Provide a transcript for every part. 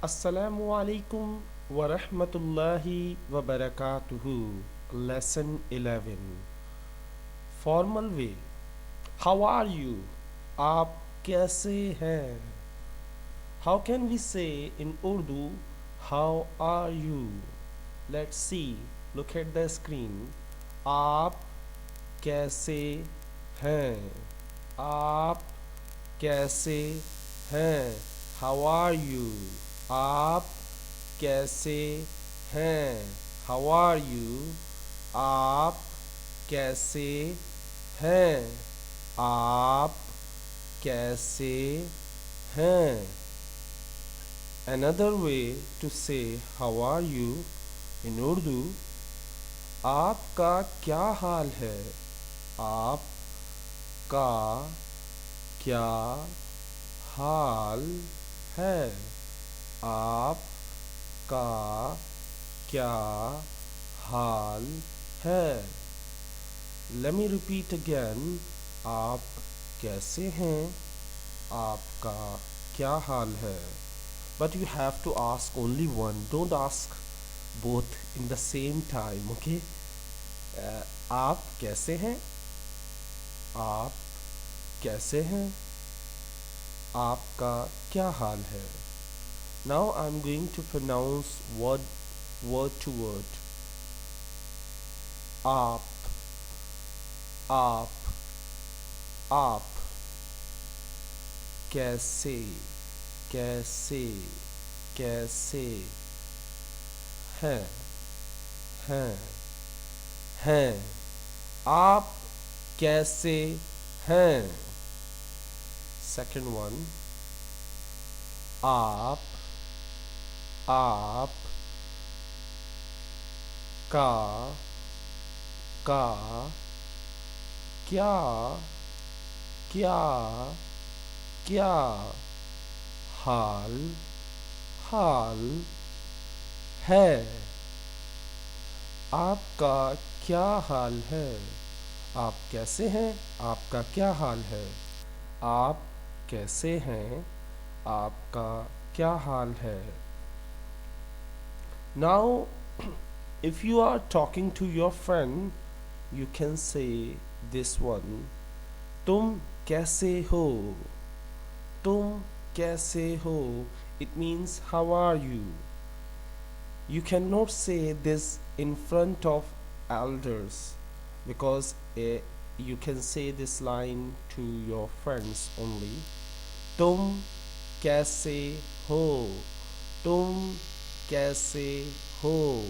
Assalamu alaikum wa rahmatullahi wa barakatuhu. Lesson 11. Formal way. How are you? आप कैसे हैं? How can we say in Urdu, how are you? Let's see. Look at the screen. आप कैसे हैं? आप कैसे हैं? How are you? आप कैसे हैं? How are you? आप कैसे हैं? आप कैसे हैं? Another way to say how are you in Urdu, आपका क्या हाल है? आपका क्या हाल है? आपका क्या हाल है? Let me repeat again. आप कैसे हैं? आपका क्या हाल है? But you have to ask only one. Don't ask both in the same time. Okay? आप कैसे हैं? आप कैसे हैं? आपका क्या हाल है? Now I'm going to pronounce word to word. आप आप आप कैसे कैसे कैसे हैं हैं हैं आप कैसे हैं? Second one. आप का का क्या क्या क्या हाल हाल है? आपका क्या हाल है? आप कैसे हैं? आपका क्या हाल है? आप कैसे हैं? आपका क्या हाल है? Now, if you are talking to your friend, you can say this one. तुम कैसे हो? तुम कैसे हो? It means how are you? You cannot say this in front of elders because you can say this line to your friends only. तुम कैसे हो? तुम कैसे हो?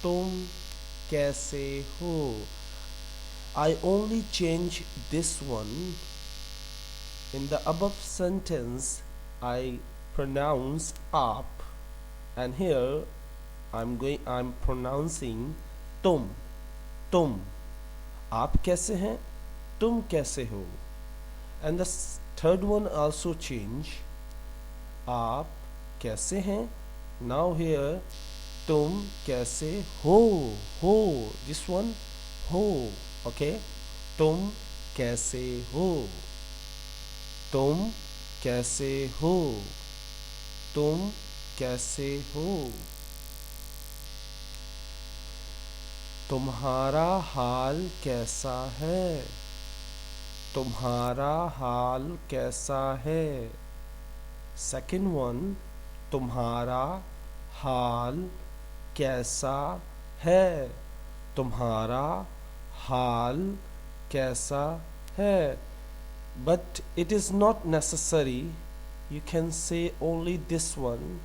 तुम कैसे हो? I only change this one. In the above sentence, I pronounce up, and here I'm pronouncing तुम तुम. आप कैसे हैं? तुम कैसे हो? And the third one also change. आप कैसे हैं? Now here तुम कैसे हो? हो, this one हो. Okay, तुम कैसे हो? तुम कैसे हो? तुम कैसे हो? तुम्हारा हाल कैसा है? तुम्हारा हाल कैसा है? Second one, तुम्हारा हाल कैसा है? तुम्हारा हाल कैसा है? But it is not necessary. You can say only this one.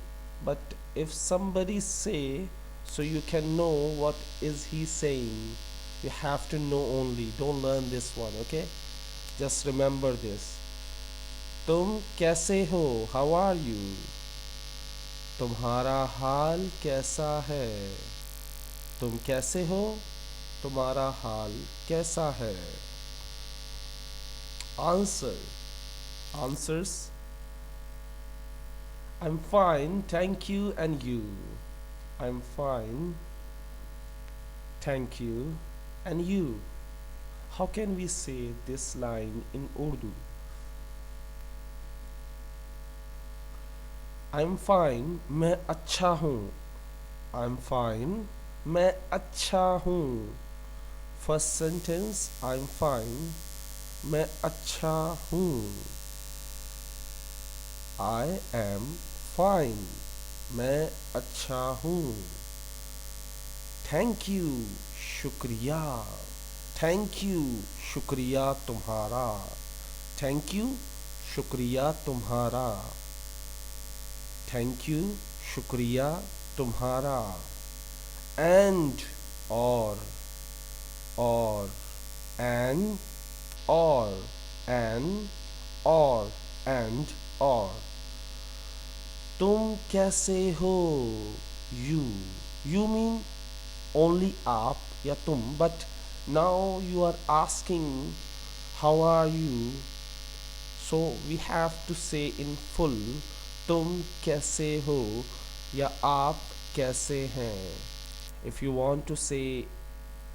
But if somebody say, so you can know what is he saying. You have to know only. Don't learn this one, okay? Just remember this. तुम कैसे हो? How are you? तुम्हारा हाल कैसा है? तुम कैसे हो? तुम्हारा हाल कैसा है? Answers. I'm fine, thank you, and you? I'm fine, thank you, and you? How can we say this line in Urdu? I'm fine, मैं अच्छा हूँ. I'm fine, मैं अच्छा हूँ. First sentence, I'm fine, मैं अच्छा हूँ. I am fine, मैं अच्छा हूँ. Thank you, शुक्रिया. Thank you, शुक्रिया तुम्हारा. Thank you, शुक्रिया तुम्हारा. Thank you, शुक्रिया तुम्हारा. And, और or and or and or and or. तुम कैसे हो? You. You mean only आप या तुम, but now you are asking how are you, so we have to say in full. तुम कैसे हो या आप कैसे हैं. If you want to say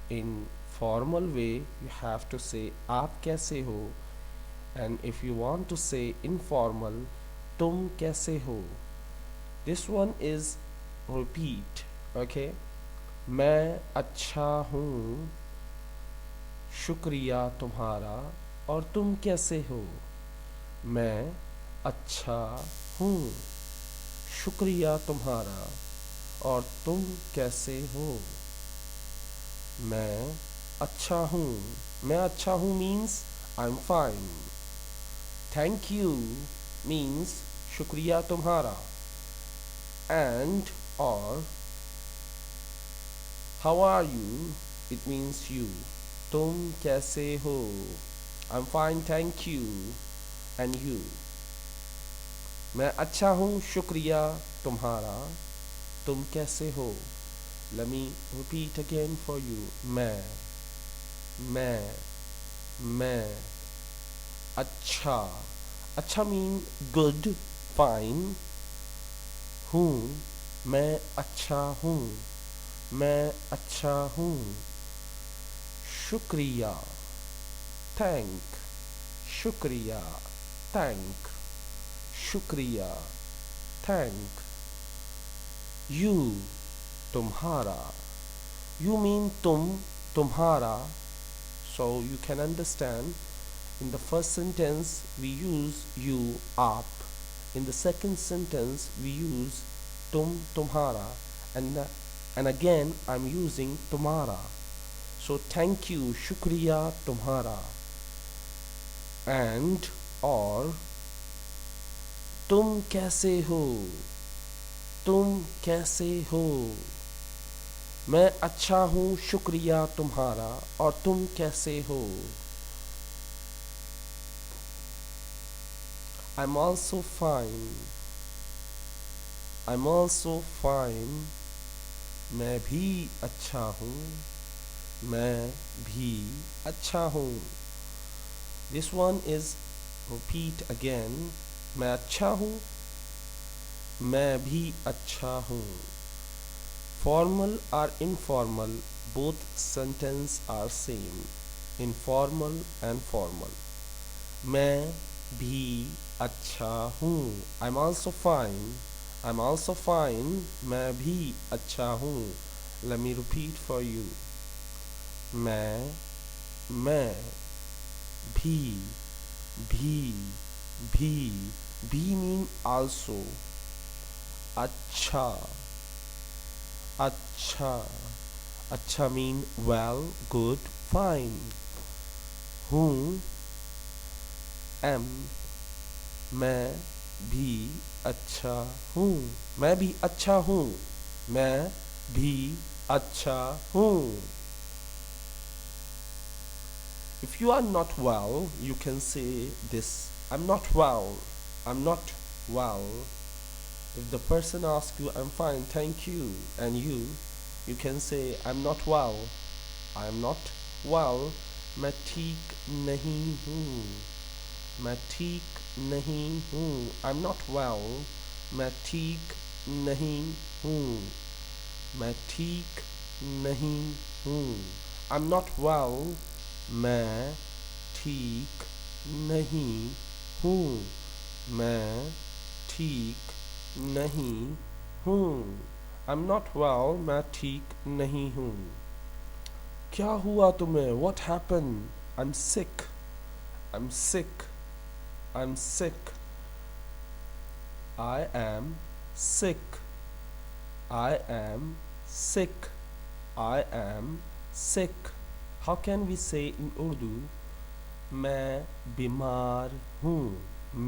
in formal way, you have to say आप कैसे हो, and if you want to say informal, तुम कैसे हो. This one is repeat. Okay. मैं अच्छा हूँ, शुक्रिया तुम्हारा. और तुम कैसे हो. मैं अच्छा हूँ, शुक्रिया तुम्हारा. और तुम कैसे हो. मैं अच्छा हूँ. मैं अच्छा हूँ means I'm fine. Thank you means शुक्रिया तुम्हारा. And or how are you, it means you. तुम कैसे हो. I'm fine, thank you. And you. मैं अच्छा हूँ, शुक्रिया तुम्हारा. तुम कैसे हो. Let me repeat again for you. मैं अच्छा. अच्छा mean good, fine. हूँ, मैं अच्छा हूँ. मैं अच्छा हूँ. शुक्रिया, thank. शुक्रिया, thank. शुक्रिया, thank. You, तुम्हारा. You mean तुम, तुम्हारा. So you can understand, in the first sentence we use you, आप. In the second sentence we use तुम, तुम्हारा. And again I'm using तुम्हारा. So thank you, शुक्रिया तुम्हारा. And or तुम कैसे हो. तुम कैसे हो. मैं अच्छा हूँ, शुक्रिया तुम्हारा. और तुम कैसे हो. I'm also fine. I'm also fine. मैं भी अच्छा हूँ. मैं भी अच्छा हूँ. This one is repeat again. मैं अच्छा हूँ. मैं भी अच्छा हूँ. Formal or informal, both sentence are same. Informal and formal. मैं भी अच्छा हूँ. I'm also fine. I'm also fine. मैं भी अच्छा हूँ. Let me repeat for you. मैं भी भी mean also. अच्छा अच्छा mean well, good, fine. हूँ, am. मैं भी अच्छा हूँ. मैं भी अच्छा हूँ. मैं भी अच्छा हूँ. If you are not well, you can say this. I'm not well. I'm not well. If the person asks you, I'm fine, thank you, and you can say, I'm not well. I'm not well. मैं ठीक नहीं हूँ. मैं ठीक नहीं हूँ. I'm not well. मैं ठीक नहीं हूँ. मैं ठीक नहीं हूँ. I'm not well. मैं ठीक नहीं हूँ. मैं ठीक नहीं हूँ। I'm not well, मैं ठीक नहीं हूँ। क्या हुआ तुम्हें? What happened? I'm sick. I'm sick. I'm sick. I am sick. I am sick. I am sick. How can we say in Urdu? मैं बीमार हूँ।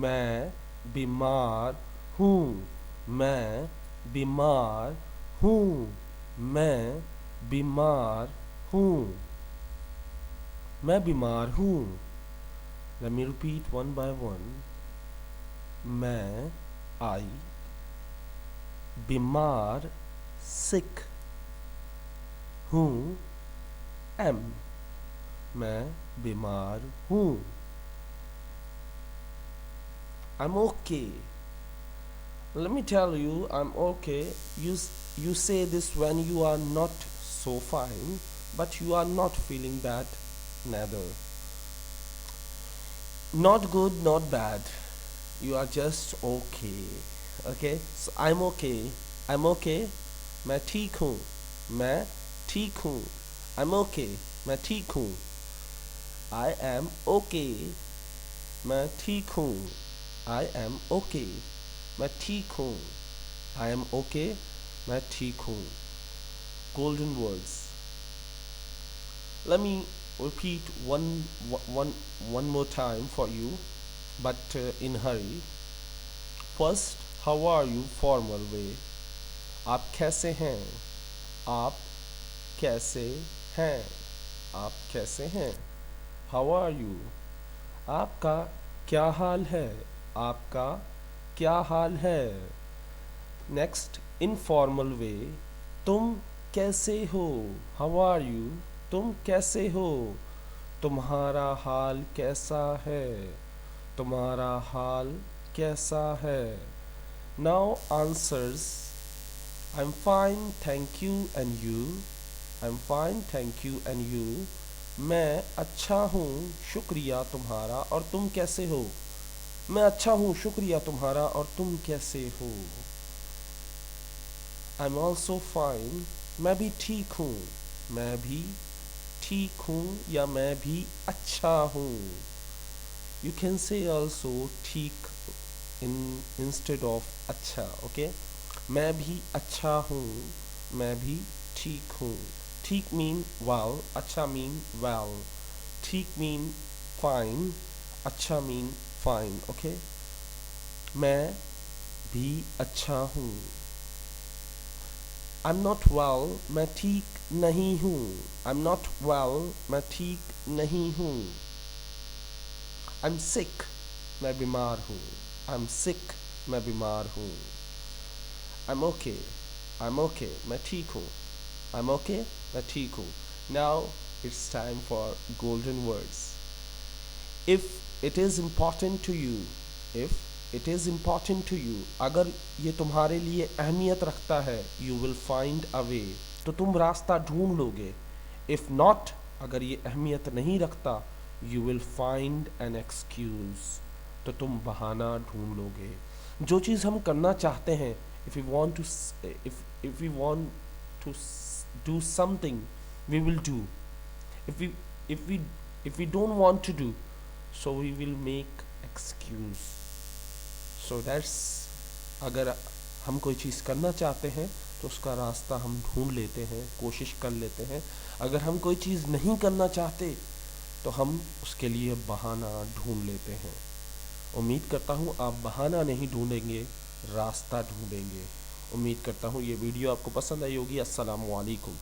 मैं बीमार हूँ। मैं बीमार हूँ। मैं बीमार हूँ। मैं बीमार हूँ। Let me repeat one by one. मैं आई बीमार sick हूँ am मैं बीमार हूँ। I'm okay. Let me tell you, I'm okay. You say this when you are not so fine, but you are not feeling bad neither. Not good, not bad. You are just okay. Okay? So I'm okay. I'm okay. मैं ठीक हूँ। मैं ठीक हूँ। I'm okay. मैं ठीक हूँ। I am okay. मैं ठीक हूँ। I am okay. मैं ठीक हूँ। I am okay. मैं ठीक हूँ। Golden words. Let me repeat one more time for you, but in hurry. First, how are you? Formal way. आप कैसे हैं? आप कैसे हैं? आप कैसे हैं? How are you? आपका क्या हाल है? आपका क्या हाल है? नेक्स्ट इनफॉर्मल वे, तुम कैसे हो? How are you? तुम कैसे हो? तुम्हारा हाल कैसा है? तुम्हारा हाल कैसा है? Now answers, I am fine thank you and you. I am fine thank you and you. मैं अच्छा हूँ शुक्रिया तुम्हारा, और तुम कैसे हो? मैं अच्छा हूँ शुक्रिया तुम्हारा, और तुम कैसे हो? I'm also fine. मैं भी ठीक हूँ। मैं भी ठीक हूँ या मैं भी अच्छा हूँ। You can say also ठीक instead of अच्छा, okay? मैं भी अच्छा हूँ। मैं भी ठीक हूँ। ठीक mean well, अच्छा mean well. ठीक mean fine, अच्छा mean fine, okay? मैं भी अच्छा हूँ। I'm not well, मैं ठीक नहीं हूँ। I'm not well, मैं ठीक नहीं हूँ। I'm sick, मैं बीमार हूँ। I'm sick, मैं बीमार हूँ। I'm okay, I'm okay, मैं ठीक हूँ। I'm okay, मैं ठीक हूँ। Now it's time for golden words. If it is important to you, if it is important to you, अगर ये तुम्हारे लिए अहमियत रखता है, you will find a way, तो तुम रास्ता ढूंढ लोगे। If not, अगर ये अहमियत नहीं रखता, you will find an excuse, तो तुम बहाना ढूंढ लोगे। जो चीज़ हम करना चाहते हैं, if we want to if we want to do something, we will do. If we don't want to do, so we will make excuse. So that's, अगर हम कोई चीज़ करना चाहते हैं तो उसका रास्ता हम ढूंढ लेते हैं, कोशिश कर लेते हैं। अगर हम कोई चीज़ नहीं करना चाहते तो हम उसके लिए बहाना ढूंढ लेते हैं। उम्मीद करता हूँ आप बहाना नहीं ढूंढेंगे, रास्ता ढूंढेंगे। उम्मीद करता हूँ ये वीडियो आपको पसंद आई होगी। अस्सलामु अलैकुम।